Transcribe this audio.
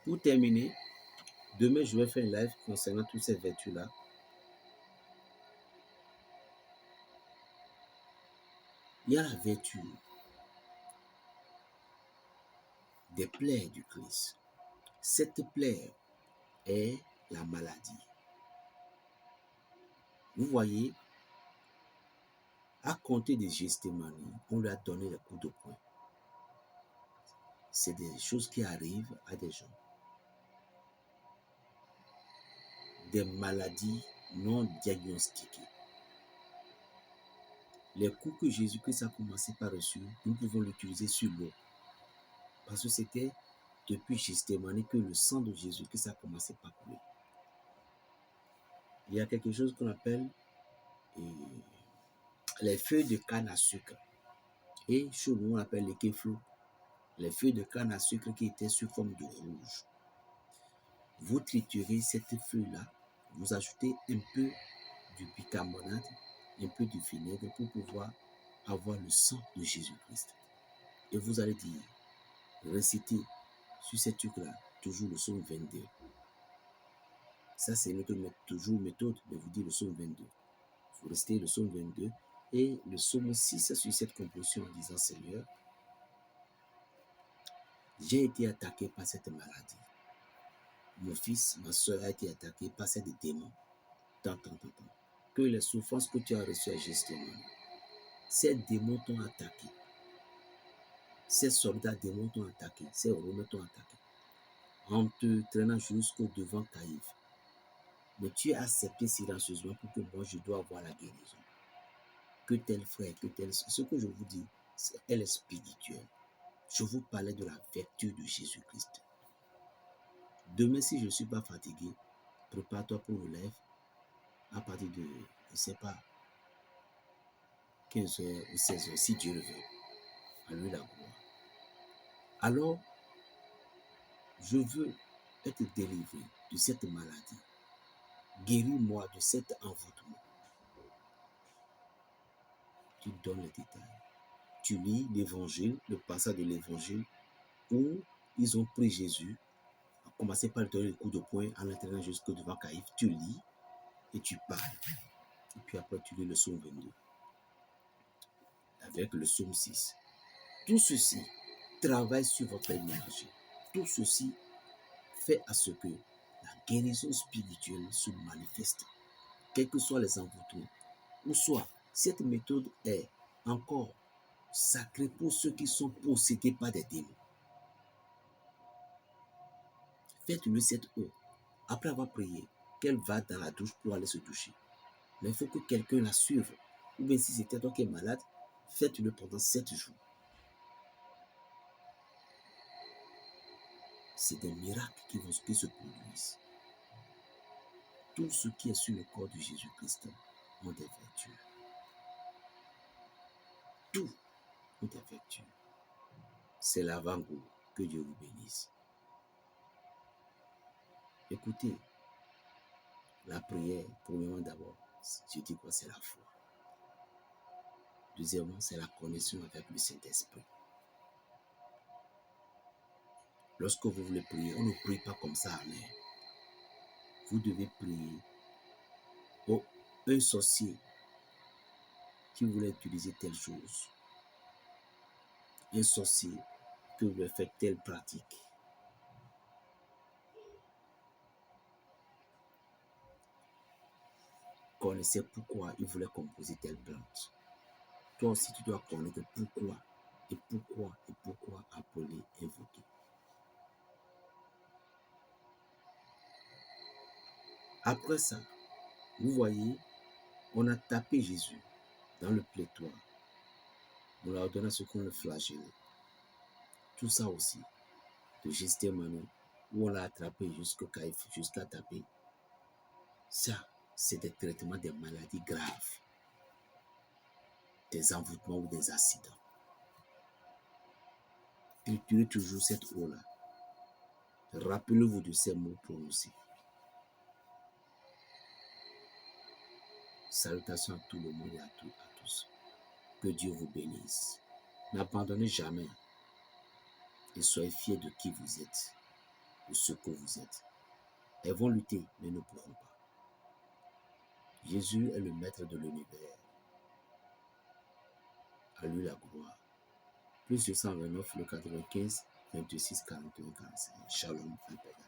Pour terminer, demain, je vais faire un live concernant toutes ces vertus-là. Il y a la vertu des plaies du Christ. Cette plaie est la maladie. Vous voyez, à compter des Gethsémani, on lui a donné les coups de poing. C'est des choses qui arrivent à des gens. Des maladies non diagnostiquées. Les coups que Jésus-Christ a commencé par reçu, nous pouvons l'utiliser sur l'eau. Parce que c'était depuis Gethsémani que le sang de Jésus-Christ a commencé par couler. Il y a quelque chose qu'on appelle les feuilles de canne à sucre. Et chez nous, on appelle les kéflous. Les feuilles de canne à sucre qui étaient sous forme de rouge. Vous triturez cette feuille-là, vous ajoutez un peu du bicarbonate, un peu du vinaigre pour pouvoir avoir le sang de Jésus-Christ. Et vous allez dire, réciter sur ces trucs-là, toujours le psaume 22. Ça, c'est notre toujours méthode, mais vous dites le psaume 22. Vous récitez le psaume 22 et le psaume 6 sur cette composition en disant, Seigneur, j'ai été attaqué par cette maladie. Mon fils, ma soeur a été attaquée par ces démons. Tant. Que les souffrances que tu as reçues à Gethsémani, ces démons t'ont attaqué. Ces soldats démons t'ont attaqué. Ces Romains t'ont attaqué. En te traînant jusqu'au devant Caïphe. Mais tu as accepté silencieusement pour que moi je dois avoir la guérison. Que tel frère, que tel... Ce que je vous dis, elle est spirituelle. Je vous parlais de la vertu de Jésus-Christ. Demain, si je ne suis pas fatigué, prépare-toi pour le live à partir de, je ne sais pas, 15h ou 16h, si Dieu le veut. À lui la gloire. Alors, je veux être délivré de cette maladie. Guéris-moi de cet envoûtement. Tu donnes les détails. Tu lis l'évangile, le passage de l'évangile, où ils ont pris Jésus, à commencer par lui donner le coup de poing en l'entraînant jusqu'au devant Caïphe. Tu lis et tu parles. Et puis après, tu lis le psaume 22. Avec le psaume 6. Tout ceci travaille sur votre énergie. Tout ceci fait à ce que la guérison spirituelle se manifeste, quels que soient les envoûtements. Ou soit, cette méthode est encore sacrée pour ceux qui sont possédés par des démons. Faites-le cette eau. Après avoir prié, qu'elle va dans la douche pour aller se doucher. Mais il faut que quelqu'un la suive. Ou bien si c'était toi qui es malade, faites-le pendant 7 jours. C'est des miracles qui se produisent. Tout ce qui est sur le corps de Jésus-Christ ont des vertus. Tout ont des vertus. C'est l'avant-goût. Que Dieu vous bénisse. Écoutez, la prière, premièrement d'abord, je dis quoi? C'est la foi. Deuxièmement, c'est la connexion avec le Saint-Esprit. Lorsque vous voulez prier, on ne prie pas comme ça, mais vous devez prier. Oh, un sorcier qui voulait utiliser telle chose, un sorcier qui voulait faire telle pratique. Connaissez pourquoi il voulait composer telle plante. Toi aussi, tu dois connaître pourquoi appeler, invoquer. Après ça, vous voyez, on a tapé Jésus dans le pléthore. On leur donne ce qu'on le flagelle. Tout ça aussi, de Gethsémani, où on l'a attrapé jusqu'à Caïphe, jusqu'à taper. Ça, c'est des traitements des maladies graves, des envoûtements ou des accidents. Triturez toujours cette eau-là. Rappelez-vous de ces mots prononcés. Salutations à tout le monde et à tous. Que Dieu vous bénisse. N'abandonnez jamais et soyez fiers de qui vous êtes. de ce que vous êtes. Elles vont lutter, mais ne pourront pas. Jésus est le maître de l'univers. À lui la gloire. Plus 229, le 95, 26, 41, 45. Shalom, frère.